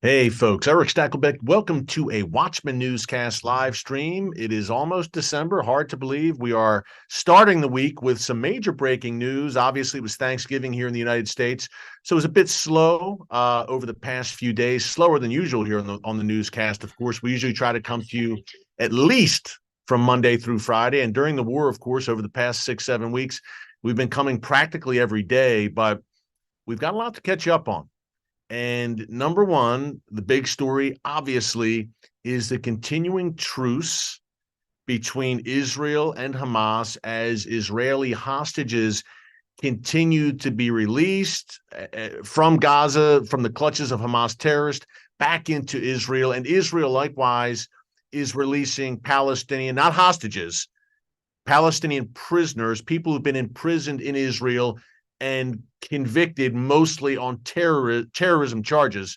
Hey, folks, Erick Stakelbeck. Welcome to a Watchman Newscast live stream. It is almost December. Hard to believe. We are starting the week with some major breaking news. Obviously, it was Thanksgiving here in the United States, so it was a bit slow over the past few days, slower than usual here on the newscast. Of course, we usually try to come to you at least from Monday through Friday. And during the war, of course, over the past 6-7 weeks, we've been coming practically every day, but we've got a lot to catch up on. And number one, the big story, obviously, is the continuing truce between Israel and Hamas as Israeli hostages continue to be released from Gaza, from the clutches of Hamas terrorists, back into Israel. And Israel, likewise, is releasing Palestinian, not hostages, Palestinian prisoners, people who've been imprisoned in Israel and convicted mostly on terrorism charges.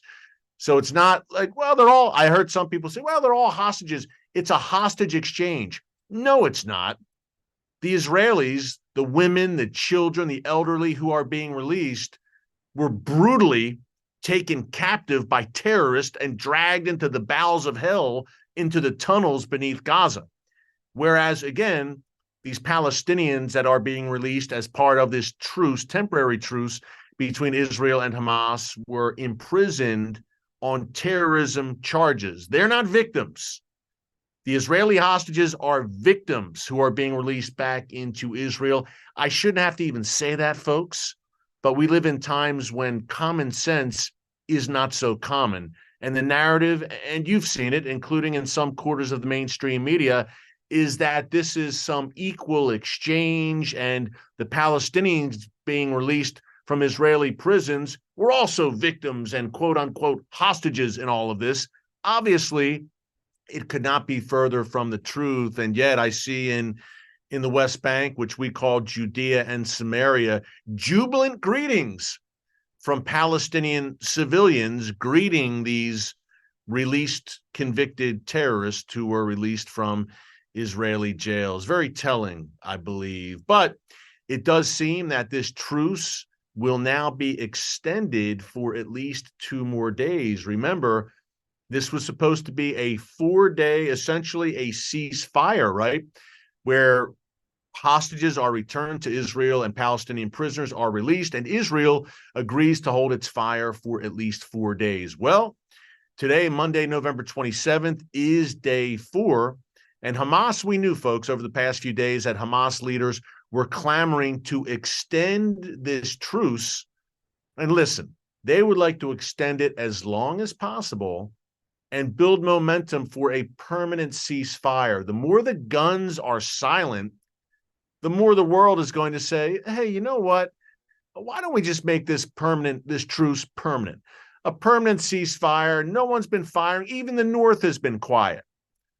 So it's not like, well, I heard some people say, well, they're all hostages. It's a hostage exchange. No, it's not. The Israelis, the women, the children, the elderly who are being released were brutally taken captive by terrorists and dragged into the bowels of hell, into the tunnels beneath Gaza. Whereas, again, these Palestinians that are being released as part of this truce, temporary truce between Israel and Hamas, were imprisoned on terrorism charges. They're not victims. The Israeli hostages are victims who are being released back into Israel. I shouldn't have to even say that, folks, but we live in times when common sense is not so common. And the narrative, and you've seen it, including in some quarters of the mainstream media, is that this is some equal exchange, and the Palestinians being released from Israeli prisons were also victims and quote unquote hostages in all of this. Obviously, it could not be further from the truth. And yet I see in the West Bank, which we call Judea and Samaria, jubilant greetings from Palestinian civilians greeting these released convicted terrorists who were released from Israeli jails. Very telling, I believe. But it does seem that this truce will now be extended for at least 2 more days. Remember, this was supposed to be a 4-day, essentially a ceasefire, right? Where hostages are returned to Israel and Palestinian prisoners are released, and Israel agrees to hold its fire for at least 4 days. Well, today, Monday, November 27th, is day 4. And Hamas, we knew, folks, over the past few days that Hamas leaders were clamoring to extend this truce. And listen, they would like to extend it as long as possible and build momentum for a permanent ceasefire. The more the guns are silent, the more the world is going to say, hey, you know what? Why don't we just make this truce permanent? A permanent ceasefire. No one's been firing. Even the North has been quiet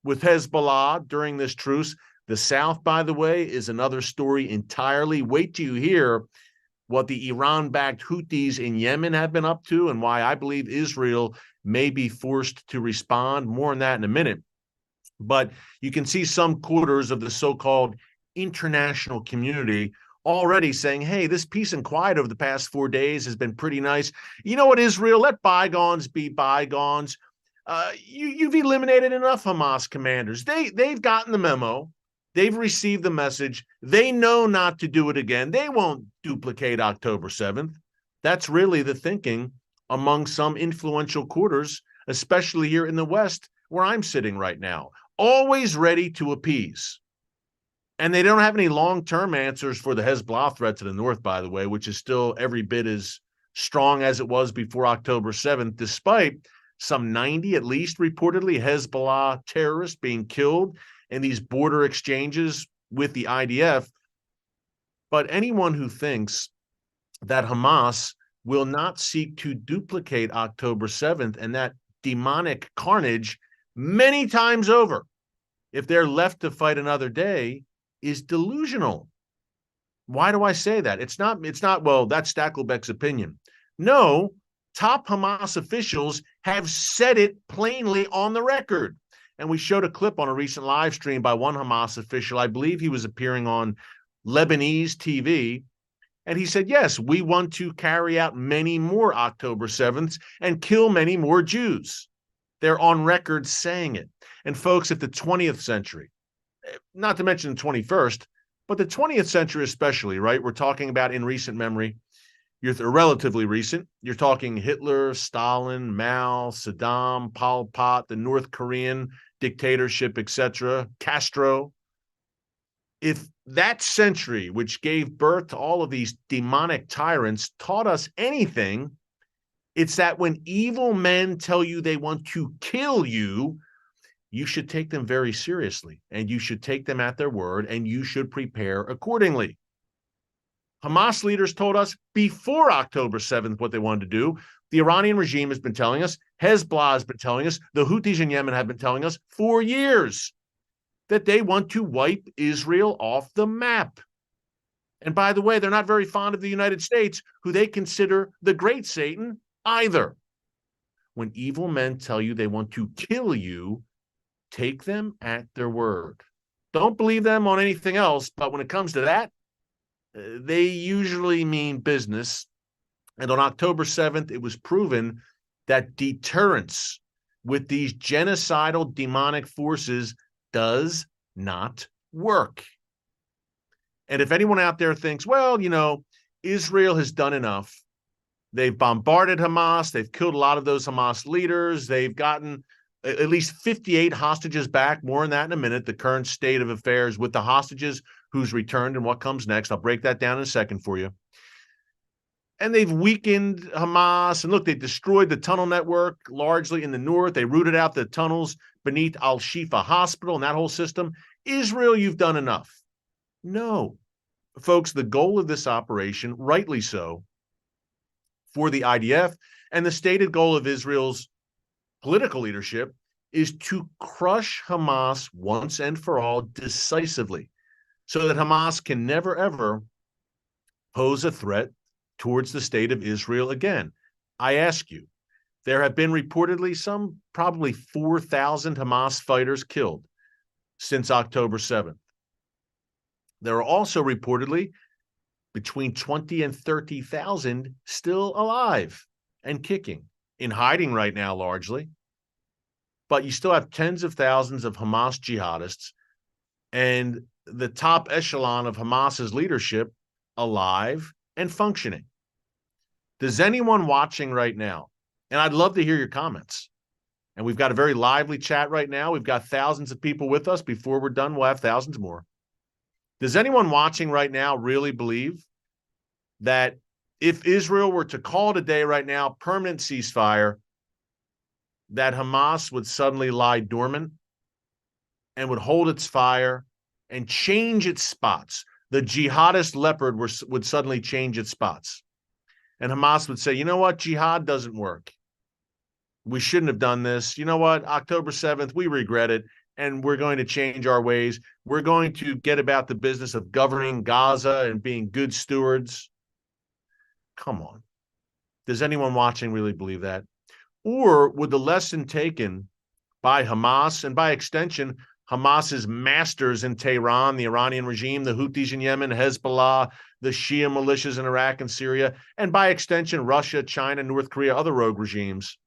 with Hezbollah during this truce. The South, by the way, is another story entirely. Wait till you hear what the Iran-backed Houthis in Yemen have been up to and why I believe Israel may be forced to respond. More on that in a minute. But you can see some quarters of the so-called international community already saying, hey, this peace and quiet over the past 4 days has been pretty nice. You know what, Israel? Let bygones be bygones. You've eliminated enough Hamas commanders. They've gotten the memo. They've received the message. They know not to do it again. They won't duplicate October 7th. That's really the thinking among some influential quarters, especially here in the West, where I'm sitting right now, always ready to appease. And they don't have any long-term answers for the Hezbollah threat to the north, by the way, which is still every bit as strong as it was before October 7th, despite some 90, at least reportedly, Hezbollah terrorists being killed in these border exchanges with the IDF. But anyone who thinks that Hamas will not seek to duplicate October 7th and that demonic carnage many times over, if they're left to fight another day, is delusional. Why do I say that? It's not, well, that's Stakelbeck's opinion. No, top Hamas officials have said it plainly on the record. And we showed a clip on a recent live stream by one Hamas official. I believe he was appearing on Lebanese TV. And he said, yes, we want to carry out many more October 7ths and kill many more Jews. They're on record saying it. And folks, if the 20th century, not to mention the 21st, but the 20th century especially, right? We're talking about in recent memory, you're relatively recent. You're talking Hitler, Stalin, Mao, Saddam, Pol Pot, the North Korean dictatorship, etc., Castro. If that century, which gave birth to all of these demonic tyrants, taught us anything, it's that when evil men tell you they want to kill you, you should take them very seriously, and you should take them at their word, and you should prepare accordingly. Hamas leaders told us before October 7th what they wanted to do. The Iranian regime has been telling us, Hezbollah has been telling us, the Houthis in Yemen have been telling us for years that they want to wipe Israel off the map. And by the way, they're not very fond of the United States, who they consider the great Satan either. When evil men tell you they want to kill you, take them at their word. Don't believe them on anything else, but when it comes to that, they usually mean business. And on October 7th, it was proven that deterrence with these genocidal demonic forces does not work. And if anyone out there thinks, well, Israel has done enough. They've bombarded Hamas. They've killed a lot of those Hamas leaders. They've gotten at least 58 hostages back. More on that in a minute, the current state of affairs with the hostages, who's returned and what comes next. I'll break that down in a second for you. And they've weakened Hamas. And look, they destroyed the tunnel network largely in the north. They rooted out the tunnels beneath Al-Shifa Hospital and that whole system. Israel, you've done enough. No. Folks, the goal of this operation, rightly so, for the IDF and the stated goal of Israel's political leadership is to crush Hamas once and for all decisively so that Hamas can never, ever pose a threat towards the state of Israel again. I ask you, there have been reportedly probably 4,000 Hamas fighters killed since October 7th. There are also reportedly between 20 and 30,000 still alive and kicking, in hiding right now largely. But you still have tens of thousands of Hamas jihadists and the top echelon of Hamas's leadership alive and functioning. Does anyone watching right now, and I'd love to hear your comments, and we've got a very lively chat right now. We've got thousands of people with us. Before we're done, we'll have thousands more. Does anyone watching right now really believe that if Israel were to call today right now permanent ceasefire, that Hamas would suddenly lie dormant and would hold its fire and change its spots? The jihadist leopard would suddenly change its spots. And Hamas would say, you know what? Jihad doesn't work. We shouldn't have done this. You know what? October 7th, we regret it. And we're going to change our ways. We're going to get about the business of governing Gaza and being good stewards. Come on. Does anyone watching really believe that? Or would the lesson taken by Hamas and by extension, Hamas's masters in Tehran, the Iranian regime, the Houthis in Yemen, Hezbollah, the Shia militias in Iraq and Syria, and by extension, Russia, China, North Korea, other rogue regimes,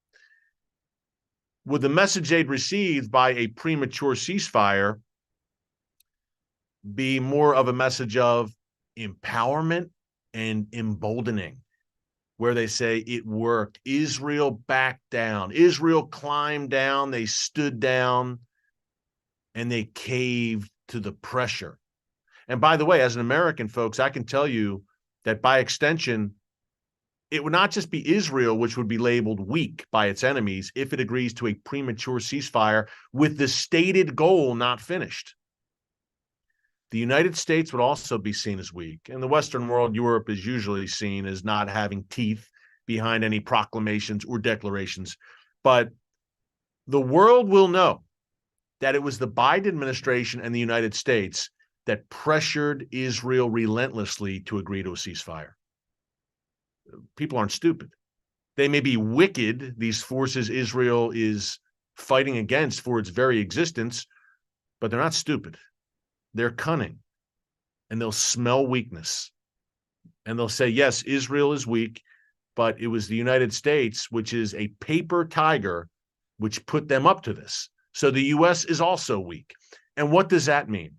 would the message they'd received by a premature ceasefire be more of a message of empowerment and emboldening, where they say it worked? Israel backed down. Israel climbed down. They stood down and they caved to the pressure. And by the way, as an American, folks, I can tell you that by extension, it would not just be Israel which would be labeled weak by its enemies if it agrees to a premature ceasefire with the stated goal not finished. The United States would also be seen as weak. In the Western world, Europe is usually seen as not having teeth behind any proclamations or declarations. But the world will know that it was the Biden administration and the United States that pressured Israel relentlessly to agree to a ceasefire. People aren't stupid. They may be wicked, these forces Israel is fighting against for its very existence, but they're not stupid. They're cunning, and they'll smell weakness. And they'll say, yes, Israel is weak, but it was the United States, which is a paper tiger, which put them up to this. So the U.S. is also weak. And what does that mean?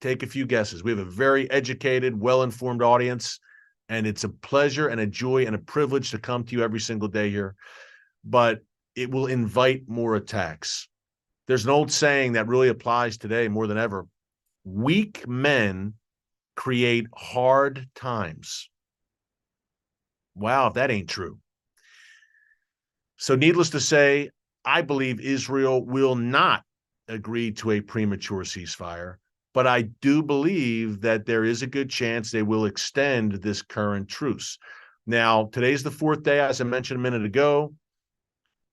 Take a few guesses. We have a very educated, well-informed audience, and it's a pleasure and a joy and a privilege to come to you every single day here. But it will invite more attacks. There's an old saying that really applies today more than ever. Weak men create hard times. Wow, if that ain't true. So needless to say, I believe Israel will not agree to a premature ceasefire, but I do believe that there is a good chance they will extend this current truce. Now, today's the fourth day, as I mentioned a minute ago,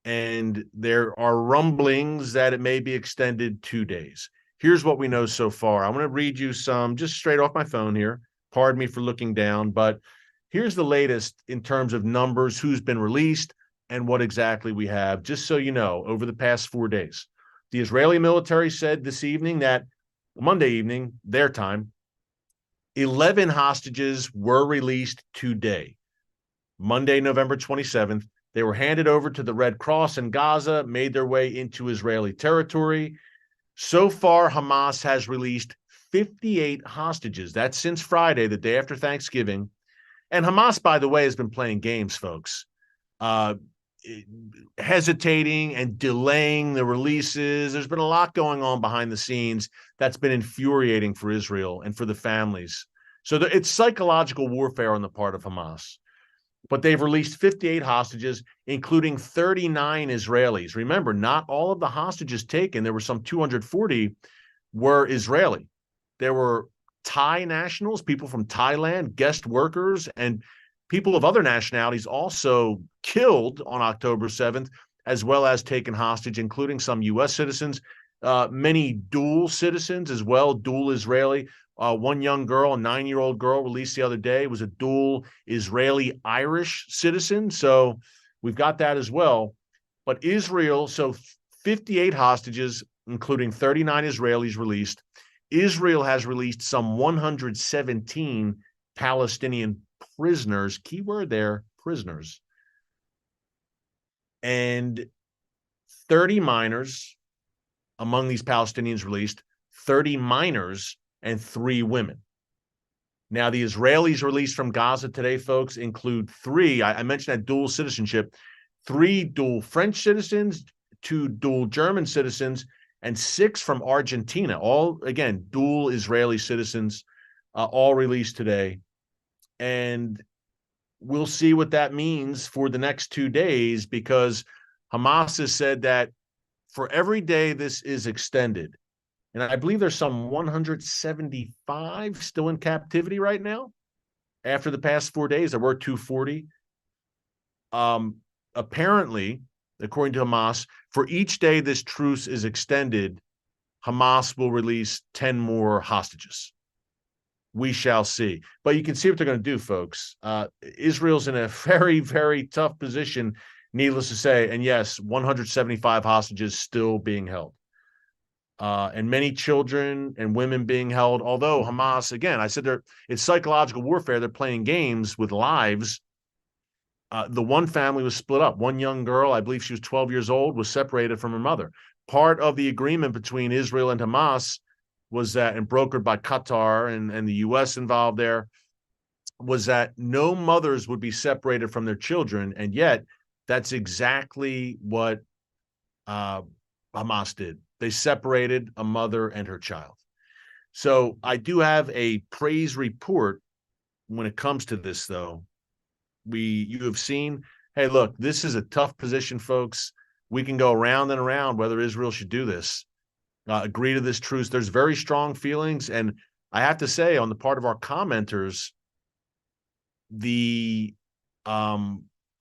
and there are rumblings that it may be extended 2 days. Here's what we know so far. I'm going to read you some just straight off my phone here. Pardon me for looking down, but here's the latest in terms of numbers, who's been released, and what exactly we have, just so you know, over the past 4 days. The Israeli military said this evening that Monday evening, their time, 11 hostages were released today. Monday, November 27th. They were handed over to the Red Cross in Gaza, made their way into Israeli territory. So far, Hamas has released 58 hostages. That's since Friday, the day after Thanksgiving. And Hamas, by the way, has been playing games, folks, hesitating and delaying the releases. There's been a lot going on behind the scenes that's been infuriating for Israel and for the families. So it's psychological warfare on the part of Hamas. But they've released 58 hostages, including 39 Israelis. Remember, not all of the hostages taken, there were some 240, were Israeli. There were Thai nationals, people from Thailand, guest workers, and people of other nationalities also killed on October 7th, as well as taken hostage, including some U.S. citizens, many dual citizens as well, dual Israeli. One young girl, a 9-year-old girl, released the other day, was a dual Israeli-Irish citizen. So we've got that as well. But Israel, so 58 hostages, including 39 Israelis released. Israel has released some 117 Palestinian prisoners, keyword there, prisoners, and 30 minors among these Palestinians released, 30 minors and 3 women. Now, the Israelis released from Gaza today, folks, include 3, I mentioned that dual citizenship, 3 dual French citizens, 2 dual German citizens, and 6 from Argentina, all, again, dual Israeli citizens, all released today. And we'll see what that means for the next 2 days, because Hamas has said that for every day this is extended, and I believe there's some 175 still in captivity right now. After the past 4 days, there were 240. Apparently, according to Hamas, for each day this truce is extended, Hamas will release 10 more hostages. We shall see. But you can see what they're going to do, folks. Israel's in a very, very tough position, needless to say. And yes, 175 hostages still being held. And many children and women being held. Although Hamas, again, I said it's psychological warfare. They're playing games with lives. The one family was split up. One young girl, I believe she was 12 years old, was separated from her mother. Part of the agreement between Israel and Hamas was that, and brokered by Qatar and the U.S. involved there, was that no mothers would be separated from their children. And yet, that's exactly what Hamas did. They separated a mother and her child. So I do have a praise report when it comes to this, though. You have seen, hey, look, this is a tough position, folks. We can go around and around whether Israel should do this, agree to this truce. There's very strong feelings. And I have to say, on the part of our commenters, the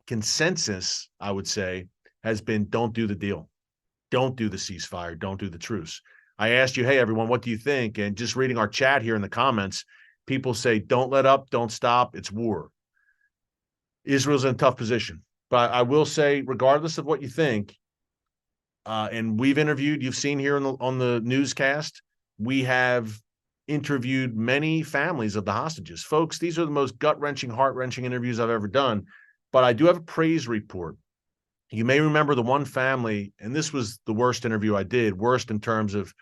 consensus, I would say, has been don't do the deal. Don't do the ceasefire. Don't do the truce. I asked you, hey, everyone, what do you think? And just reading our chat here in the comments, people say, don't let up, don't stop. It's war. Israel's in a tough position. But I will say, regardless of what you think, and we've interviewed, you've seen here on the newscast, we have interviewed many families of the hostages. Folks, these are the most gut-wrenching, heart-wrenching interviews I've ever done. But I do have a praise report. You may remember the one family, and this was the worst interview I did, worst in terms of,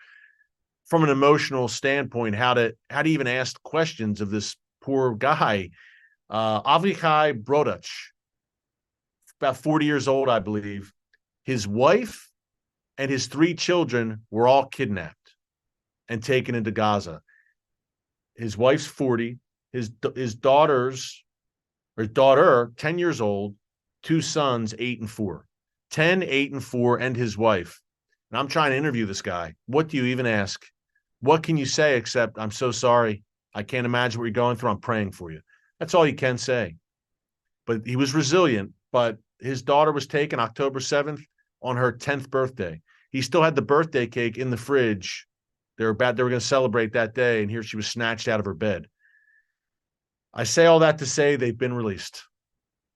from an emotional standpoint, how to even ask questions of this poor guy, Avichai Brodach, about 40 years old, I believe. His wife and his 3 children were all kidnapped and taken into Gaza. His wife's 40, his daughter, 10 years old, 2 sons, 8 and 4. 10, 8, and 4, and his wife. And I'm trying to interview this guy. What do you even ask? What can you say except, I'm so sorry. I can't imagine what you're going through. I'm praying for you. That's all you can say. But he was resilient. But his daughter was taken October 7th on her 10th birthday. He still had the birthday cake in the fridge. They were going to celebrate that day, and here she was snatched out of her bed. I say all that to say they've been released.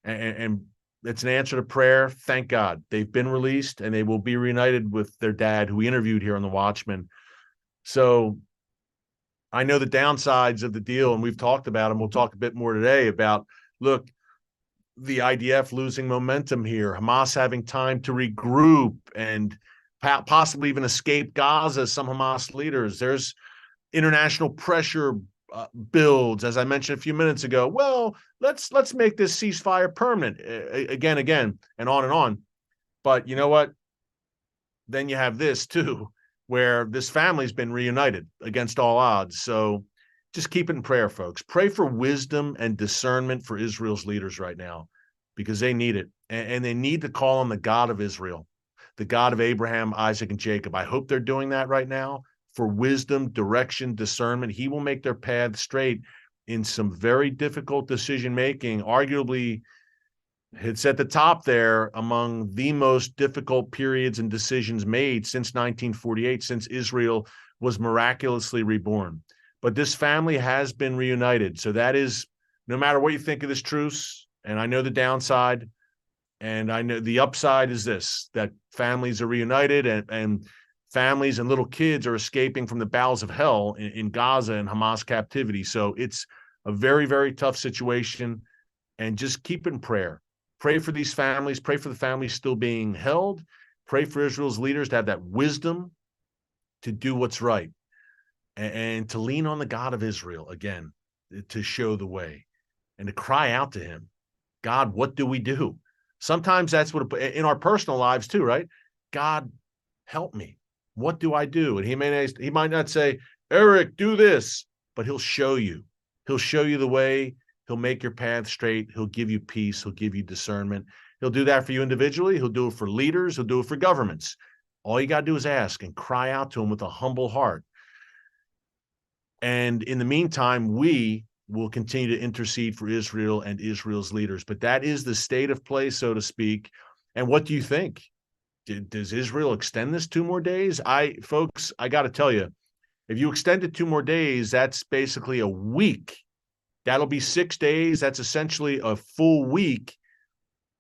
And it's an answer to prayer. Thank God. They've been released, and they will be reunited with their dad, who we interviewed here on the Watchman. So I know the downsides of the deal, and we've talked about them. We'll talk a bit more today about, look, the IDF losing momentum here, Hamas having time to regroup and possibly even escape Gaza, some Hamas leaders. There's international pressure builds, as I mentioned a few minutes ago. Well, let's make this ceasefire permanent again, and on. But you know what? Then you have this too, where this family's been reunited against all odds. So just keep it in prayer, folks. Pray for wisdom and discernment for Israel's leaders right now, because they need it. And they need to call on the God of Israel, the God of Abraham, Isaac, and Jacob. I hope they're doing that right now for wisdom, direction, discernment. He will make their path straight in some very difficult decision-making. Arguably, it's at the top there among the most difficult periods and decisions made since 1948, since Israel was miraculously reborn. But this family has been reunited. So that is, no matter what you think of this truce, and I know the downside, and I know the upside is this, that families are reunited, and families and little kids are escaping from the bowels of hell in Gaza and Hamas captivity. So it's a very, very tough situation, and just keep it in prayer. Pray for these families. Pray for the families still being held. Pray for Israel's leaders to have that wisdom to do what's right, and to lean on the God of Israel again, to show the way, and to cry out to him. God, what do we do? Sometimes that's what, in our personal lives too, right? God, help me. What do I do? And he might not say, Erick, do this, but he'll show you. He'll show you the way. He'll make your path straight. He'll give you peace. He'll give you discernment. He'll do that for you individually. He'll do it for leaders. He'll do it for governments. All you got to do is ask and cry out to him with a humble heart. And in the meantime, we will continue to intercede for Israel and Israel's leaders. But that is the state of play, so to speak. And what do you think? Does Israel extend this 2 more days? Folks, I got to tell you, if you extend it 2 more days, that's basically a week. That'll be 6 days. That's essentially a full week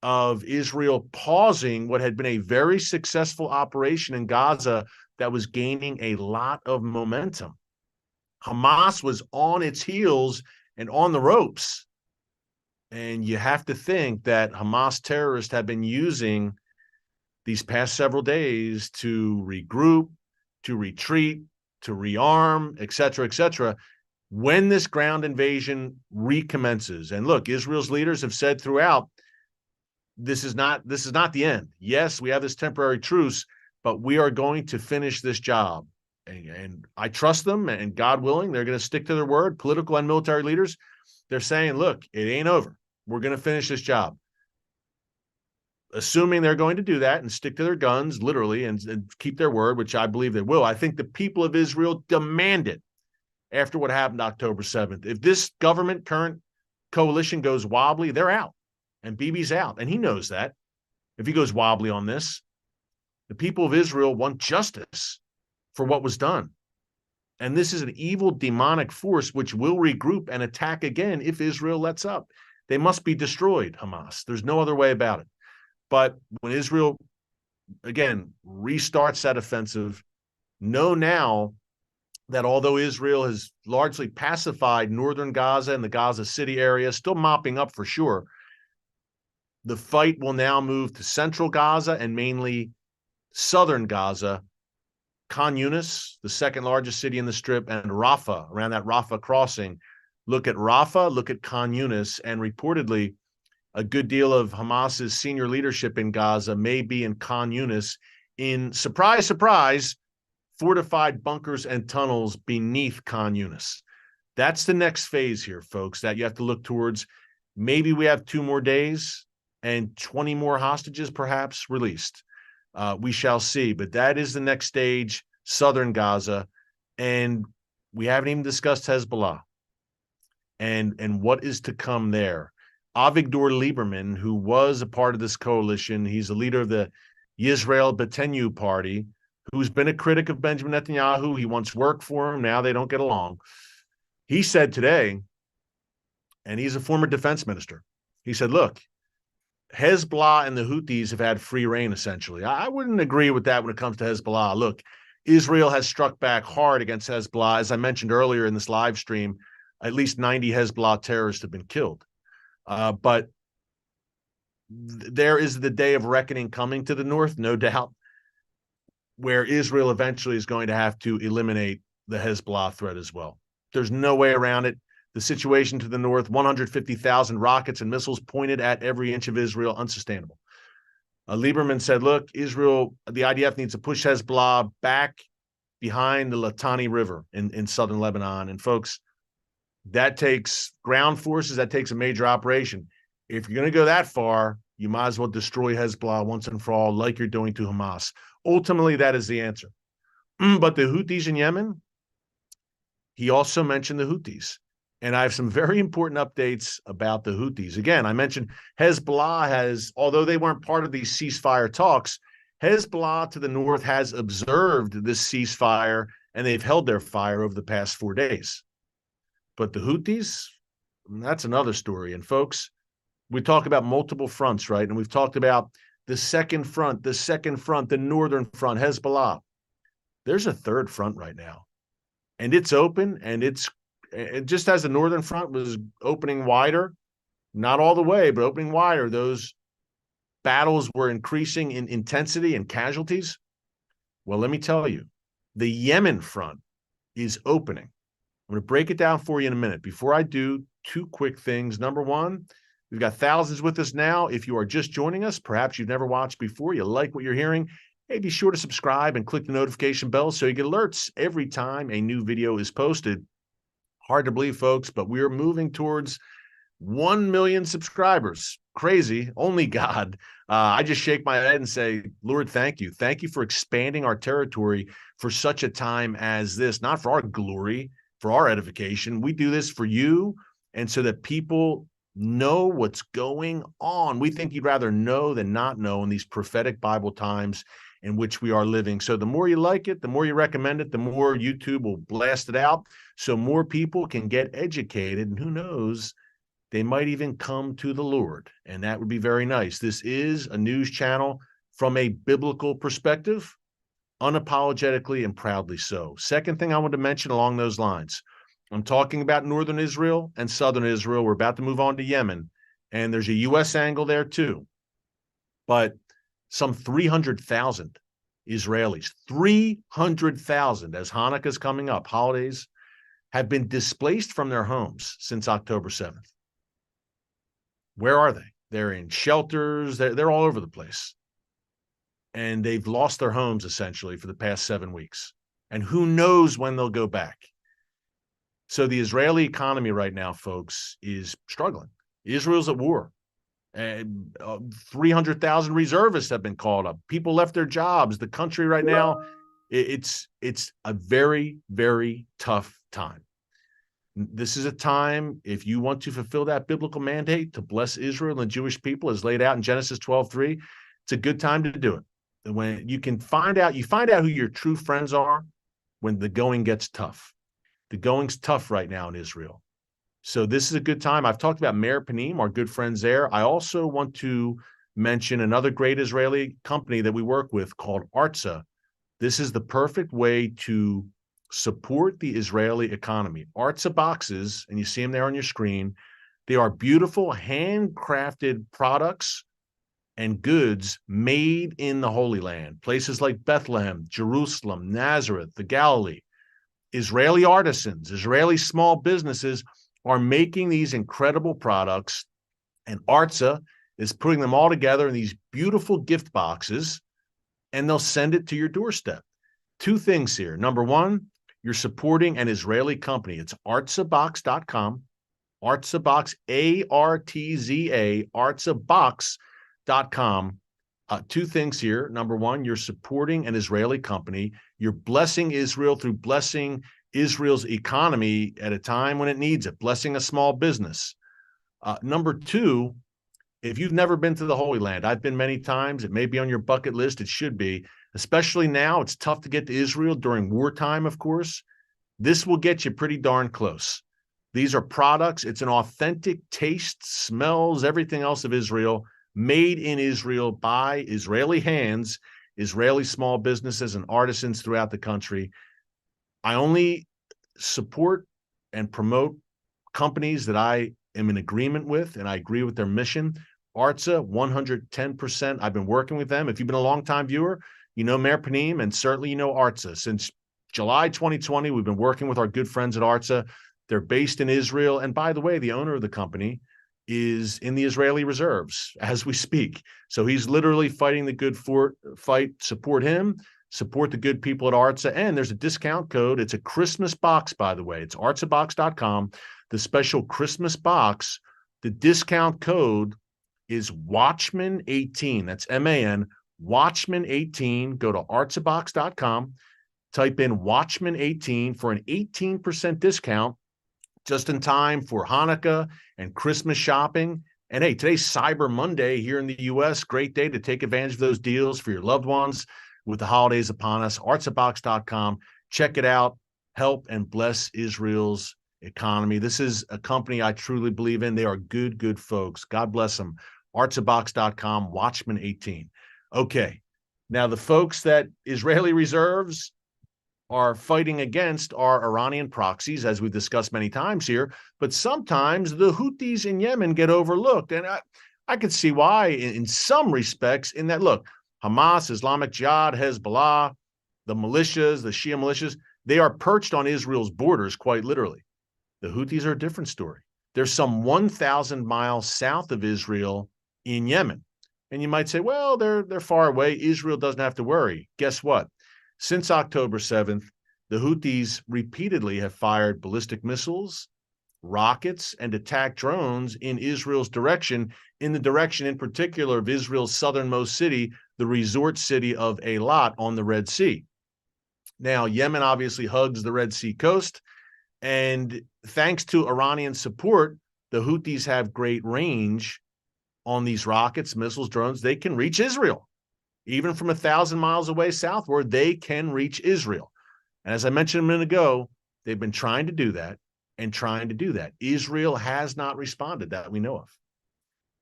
of Israel pausing what had been a very successful operation in Gaza that was gaining a lot of momentum. Hamas was on its heels and on the ropes. And you have to think that Hamas terrorists have been using these past several days to regroup, to retreat, to rearm, et cetera, when this ground invasion recommences. And look, Israel's leaders have said throughout, this is not the end. Yes, we have this temporary truce, but we are going to finish this job. And I trust them, and God willing, they're going to stick to their word. Political and military leaders, they're saying, look, it ain't over. We're going to finish this job. Assuming they're going to do that and stick to their guns, literally, and keep their word, which I believe they will. I think the people of Israel demand it after what happened October 7th. If this government, current coalition, goes wobbly, they're out. And Bibi's out. And he knows that. If he goes wobbly on this, the people of Israel want justice for what was done. And this is an evil, demonic force which will regroup and attack again if Israel lets up. They must be destroyed, Hamas. There's no other way about it. But when Israel, again, restarts that offensive, know now that although Israel has largely pacified northern Gaza and the Gaza City area, still mopping up for sure, the fight will now move to central Gaza and mainly southern Gaza, Khan Yunis, the second largest city in the Strip, and Rafah, around that Rafah crossing. Look at Rafah, look at Khan Yunis, and reportedly a good deal of Hamas's senior leadership in Gaza may be in Khan Yunis in, surprise, surprise, fortified bunkers and tunnels beneath Khan Yunis. That's the next phase here, folks, that you have to look towards. Maybe we have 2 more days and 20 more hostages perhaps released. We shall see, but that is the next stage, southern Gaza, and we haven't even discussed Hezbollah and what is to come there. Avigdor Lieberman, who was a part of this coalition, he's the leader of the Israel Betenyu party, who's been a critic of Benjamin Netanyahu. He once worked for him. Now they don't get along. He said today, and he's a former defense minister, he said, look, Hezbollah and the Houthis have had free reign, essentially. I wouldn't agree with that when it comes to Hezbollah. Look, Israel has struck back hard against Hezbollah. As I mentioned earlier in this live stream, at least 90 Hezbollah terrorists have been killed. But there is the day of reckoning coming to the north, no doubt, where Israel eventually is going to have to eliminate the Hezbollah threat as well. There's no way around it. The situation to the north, 150,000 rockets and missiles pointed at every inch of Israel, unsustainable. Lieberman said, look, Israel, the IDF needs to push Hezbollah back behind the Litani River in southern Lebanon. And folks, that takes ground forces, that takes a major operation. If you're going to go that far, you might as well destroy Hezbollah once and for all, like you're doing to Hamas. Ultimately, that is the answer. But the Houthis in Yemen, he also mentioned the Houthis. And I have some very important updates about the Houthis. Again, I mentioned Hezbollah has, although they weren't part of these ceasefire talks, Hezbollah to the north has observed this ceasefire, and they've held their fire over the past 4 days. But the Houthis, that's another story. And folks, we talk about multiple fronts, right? And we've talked about the second front, the northern front, Hezbollah. There's a third front right now. And it's open, and it just as the northern front was opening wider, not all the way, but opening wider, those battles were increasing in intensity and casualties. Well, let me tell you, the Yemen front is opening. I'm going to break it down for you in a minute. Before I do, 2 quick things. Number one, we've got thousands with us now. If you are just joining us, perhaps you've never watched before, you like what you're hearing, hey, be sure to subscribe and click the notification bell so you get alerts every time a new video is posted. Hard to believe, folks, but we're moving towards 1 million subscribers. Crazy. Only God. I just shake my head and say, Lord, thank you. Thank you for expanding our territory for such a time as this, not for our glory, for our edification. We do this for you and so that people know what's going on. We think you'd rather know than not know in these prophetic Bible times in which we are living. So the more you like it, the more you recommend it, the more YouTube will blast it out so more people can get educated. And who knows, they might even come to the Lord. And that would be very nice. This is a news channel from a biblical perspective, unapologetically and proudly so. Second thing I want to mention along those lines, I'm talking about northern Israel and southern Israel. We're about to move on to Yemen, and there's a U.S. angle there too. But some 300,000 Israelis, 300,000 as Hanukkah's coming up, holidays, have been displaced from their homes since October 7th. Where are they? They're in shelters. They're all over the place. And they've lost their homes essentially for the past 7 weeks. And who knows when they'll go back. So the Israeli economy right now, folks, is struggling. Israel's at war. And 300,000 reservists have been called up. People left their jobs. The country right now, it's a very, very tough time. This is a time, if you want to fulfill that biblical mandate to bless Israel and Jewish people as laid out in Genesis 12:3, it's a good time to do it. When you can find out who your true friends are when the going gets tough. The going's tough right now in Israel. So this is a good time. I've talked about Meir Panim, our good friends there. I also want to mention another great Israeli company that we work with called Artza. This is the perfect way to support the Israeli economy. Artza boxes, and you see them there on your screen. They are beautiful, handcrafted products and goods made in the Holy Land. Places like Bethlehem, Jerusalem, Nazareth, the Galilee. Israeli artisans, Israeli small businesses are making these incredible products, and Artza is putting them all together in these beautiful gift boxes, and they'll send it to your doorstep. Two things here. Number one, you're supporting an Israeli company. It's artzabox.com. Artzabox, A-R-T-Z-A, artzabox.com. Two things here. Number one, you're supporting an Israeli company. You're blessing Israel through blessing Israel's economy at a time when it needs it, blessing a small business. Number two, if you've never been to the Holy Land, I've been many times. It may be on your bucket list. It should be, especially now. It's tough to get to Israel during wartime, of course. This will get you pretty darn close. These are products. It's an authentic taste, smells, everything else of Israel, made in Israel by Israeli hands, Israeli small businesses and artisans throughout the country. I only support and promote companies that I am in agreement with and I agree with their mission. Artza, 110%. I've been working with them. If you've been a longtime viewer, you know Mayor Panim, and certainly you know Artza. Since July 2020, we've been working with our good friends at Artza. They're based in Israel. And by the way, the owner of the company is in the Israeli reserves as we speak. So he's literally fighting the good fight. Support him, support the good people at Artza. And there's a discount code. It's a Christmas box, by the way. It's artzabox.com. The special Christmas box, the discount code is Watchman18. That's M-A-N, Watchman18. Go to artzabox.com, type in Watchman18 for an 18% discount, just in time for Hanukkah and Christmas shopping. And hey, today's Cyber Monday here in the U.S. Great day to take advantage of those deals for your loved ones with the holidays upon us. Artzabox.com. Check it out. Help and bless Israel's economy. This is a company I truly believe in. They are good, good folks. God bless them. Artzabox.com, Watchman18. Okay. Now, the folks that Israeli reserves are fighting against are Iranian proxies, as we've discussed many times here, but sometimes the Houthis in Yemen get overlooked. And I could see why in some respects, in that, look, Hamas, Islamic Jihad, Hezbollah, the militias, the Shia militias, they are perched on Israel's borders, quite literally. The Houthis are a different story. They're some 1,000 miles south of Israel in Yemen. And you might say, well, they're far away. Israel doesn't have to worry. Guess what? Since October 7th, the Houthis repeatedly have fired ballistic missiles, rockets, and attack drones in Israel's direction, in the direction in particular of Israel's southernmost city, the resort city of Eilat on the Red Sea. Now, Yemen obviously hugs the Red Sea coast, and thanks to Iranian support, the Houthis have great range on these rockets, missiles, drones. They can reach Israel. Even from 1,000 miles away southward, they can reach Israel. And as I mentioned a minute ago, they've been trying to do that and trying to do that. Israel has not responded that we know of.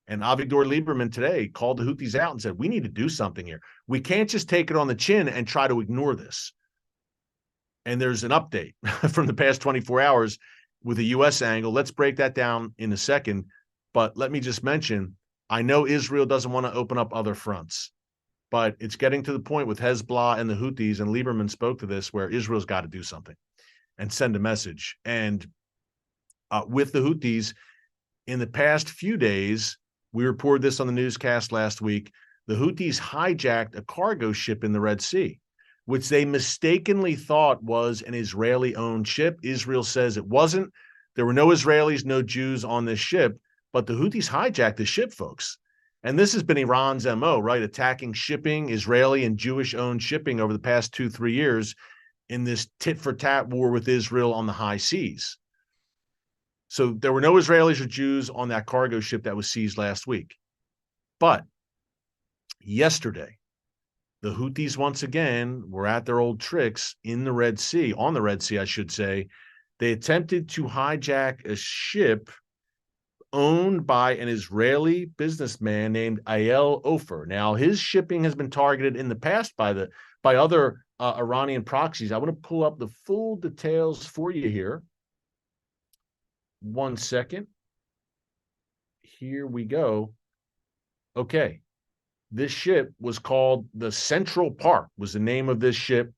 And Avigdor Lieberman today called the Houthis out and said, we need to do something here. We can't just take it on the chin and try to ignore this. And there's an update from the past 24 hours with a U.S. angle. Let's break that down in a second. But let me just mention, I know Israel doesn't want to open up other fronts. But it's getting to the point with Hezbollah and the Houthis, and Lieberman spoke to this, where Israel's got to do something and send a message. And with the Houthis, in the past few days, we reported this on the newscast last week, the Houthis hijacked a cargo ship in the Red Sea, which they mistakenly thought was an Israeli-owned ship. Israel says it wasn't. There were no Israelis, no Jews on this ship, but the Houthis hijacked the ship, folks. And this has been Iran's MO, right? Attacking shipping, Israeli and Jewish-owned shipping over the past 2-3 years in this tit-for-tat war with Israel on the high seas. So there were no Israelis or Jews on that cargo ship that was seized last week. But yesterday, the Houthis once again were at their old tricks in the Red Sea, on the Red Sea, I should say. They attempted to hijack a ship owned by an Israeli businessman named Ayel Ofer. Now, his shipping has been targeted in the past by other Iranian proxies. I want to pull up the full details for you here. 1 second. Here we go. Okay. This ship was called the Central Park, was the name of this ship.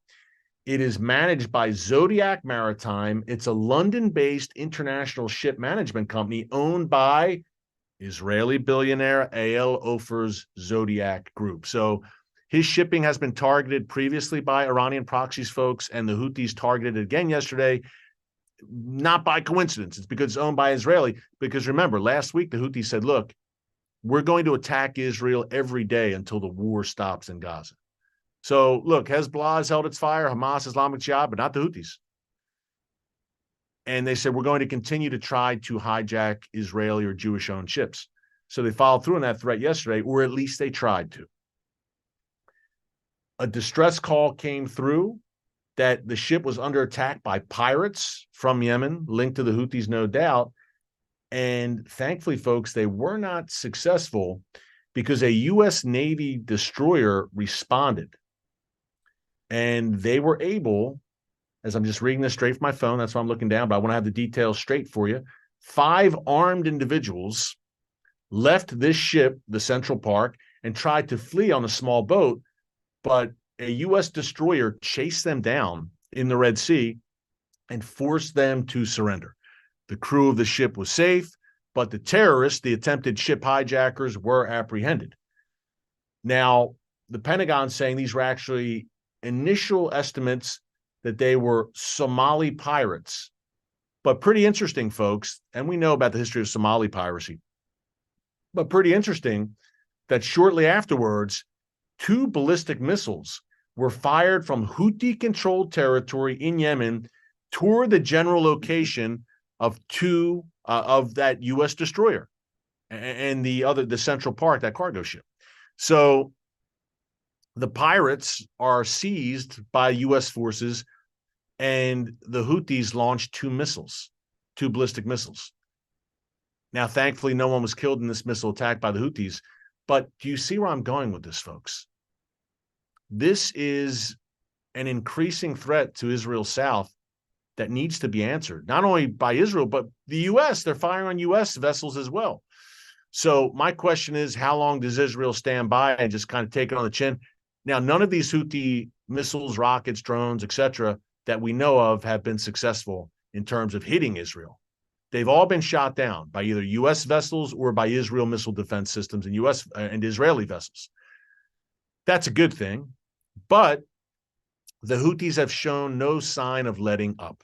It is managed by Zodiac Maritime. It's a London-based international ship management company owned by Israeli billionaire Eyal Ofer's Zodiac Group. So his shipping has been targeted previously by Iranian proxies folks, and the Houthis targeted it again yesterday. Not by coincidence. It's because it's owned by Israeli. Because remember, last week the Houthis said, look, we're going to attack Israel every day until the war stops in Gaza. So look, Hezbollah has held its fire, Hamas, Islamic Jihad, but not the Houthis. And they said, we're going to continue to try to hijack Israeli or Jewish-owned ships. So they followed through on that threat yesterday, or at least they tried to. A distress call came through that the ship was under attack by pirates from Yemen, linked to the Houthis, no doubt. And thankfully, folks, they were not successful because a U.S. Navy destroyer responded. And they were able, as I'm just reading this straight from my phone, that's why I'm looking down, but I want to have the details straight for you. 5 armed individuals left this ship, the Central Park, and tried to flee on a small boat, but a U.S. destroyer chased them down in the Red Sea and forced them to surrender. The crew of the ship was safe, but the terrorists, the attempted ship hijackers, were apprehended. Now, the Pentagon's saying these were actually initial estimates that they were Somali pirates. But pretty interesting, folks, and we know about the history of Somali piracy, but pretty interesting that shortly afterwards, 2 ballistic missiles were fired from Houthi-controlled territory in Yemen toward the general location of of that U.S. destroyer and the Central Park, that cargo ship. So the pirates are seized by U.S. forces, and the Houthis launched 2 ballistic missiles. Now, thankfully, no one was killed in this missile attack by the Houthis. But do you see where I'm going with this, folks? This is an increasing threat to Israel's south that needs to be answered, not only by Israel, but the U.S. They're firing on U.S. vessels as well. So my question is, how long does Israel stand by and just kind of take it on the chin? Now, none of these Houthi missiles, rockets, drones, etc., that we know of have been successful in terms of hitting Israel. They've all been shot down by either U.S. vessels or by Israel missile defense systems and U.S. and Israeli vessels. That's a good thing. But the Houthis have shown no sign of letting up.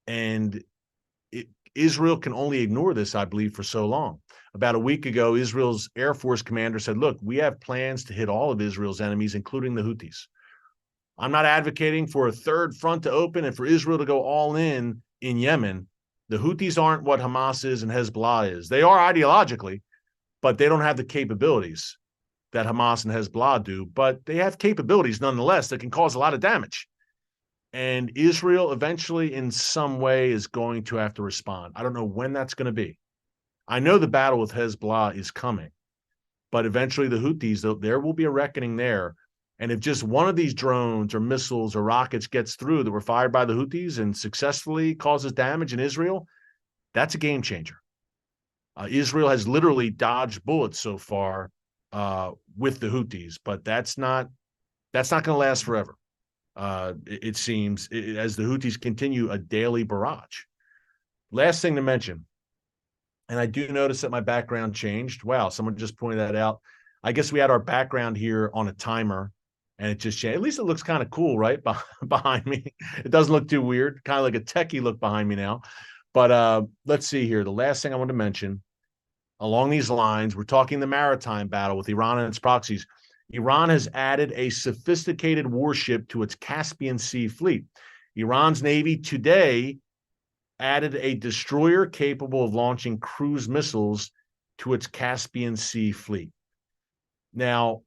And Israel can only ignore this, I believe, for so long. About a week ago, Israel's Air Force commander said, look, we have plans to hit all of Israel's enemies, including the Houthis. I'm not advocating for a third front to open and for Israel to go all in Yemen. The Houthis aren't what Hamas is and Hezbollah is. They are ideologically, but they don't have the capabilities that Hamas and Hezbollah do, but they have capabilities nonetheless that can cause a lot of damage. And Israel eventually in some way is going to have to respond. I don't know when that's going to be. I know the battle with Hezbollah is coming, but eventually the Houthis, there will be a reckoning there. And if just one of these drones or missiles or rockets gets through that were fired by the Houthis and successfully causes damage in Israel, that's a game changer. Israel has literally dodged bullets so far with the Houthis, but that's not going to last forever. It seems, as the Houthis continue a daily barrage. Last thing to mention, and I do notice that my background changed. Wow, someone just pointed that out. I guess we had our background here on a timer, and it just changed. At least it looks kind of cool, right? Behind me. It doesn't look too weird, kind of like a techie look behind me now. But let's see here. The last thing I want to mention, along these lines, we're talking the maritime battle with Iran and its proxies. Iran has added a sophisticated warship to its Caspian Sea fleet. Iran's Navy today added a destroyer capable of launching cruise missiles to its Caspian Sea fleet. Now,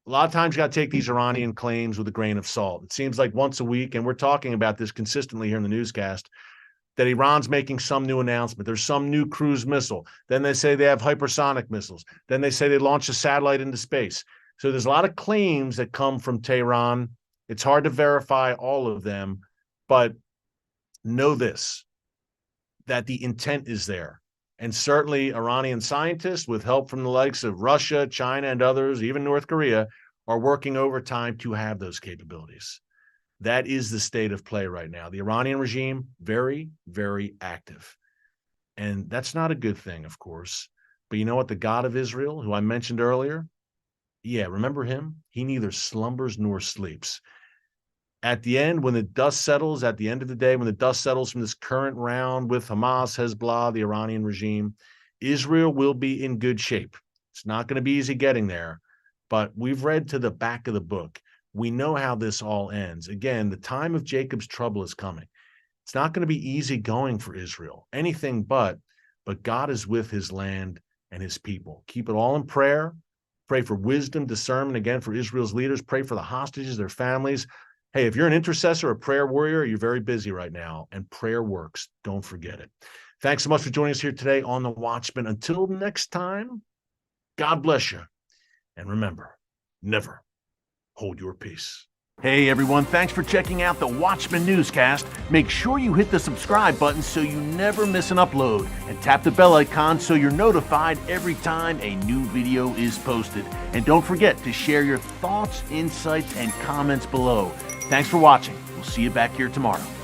a lot of times you got to take these Iranian claims with a grain of salt. It seems like once a week, and we're talking about this consistently here in the newscast, that Iran's making some new announcement. There's some new cruise missile. Then they say they have hypersonic missiles. Then they say they launched a satellite into space. So there's a lot of claims that come from Tehran It's hard to verify all of them, but know this, that the intent is there. And certainly Iranian scientists, with help from the likes of Russia, China, and others, even North Korea, are working overtime to have those capabilities. That is the state of play right now. The Iranian regime, very, very active. And that's not a good thing, of course. But you know what? The God of Israel, who I mentioned earlier, yeah, remember him? He neither slumbers nor sleeps. At the end, when the dust settles, at the end of the day, when the dust settles from this current round with Hamas, Hezbollah, the Iranian regime, Israel will be in good shape. It's not going to be easy getting there, but we've read to the back of the book. We know how this all ends. Again, the time of Jacob's trouble is coming. It's not going to be easy going for Israel, anything but God is with his land and his people. Keep it all in prayer. Pray for wisdom, discernment, again, for Israel's leaders. Pray for the hostages, their families. Hey, if you're an intercessor, a prayer warrior, you're very busy right now, and prayer works. Don't forget it. Thanks so much for joining us here today on The Watchman. Until next time, God bless you. And remember, never hold your peace. Hey everyone, thanks for checking out the Watchman Newscast. Make sure you hit the subscribe button so you never miss an upload, and tap the bell icon so you're notified every time a new video is posted. And don't forget to share your thoughts, insights, and comments below. Thanks for watching. We'll see you back here tomorrow.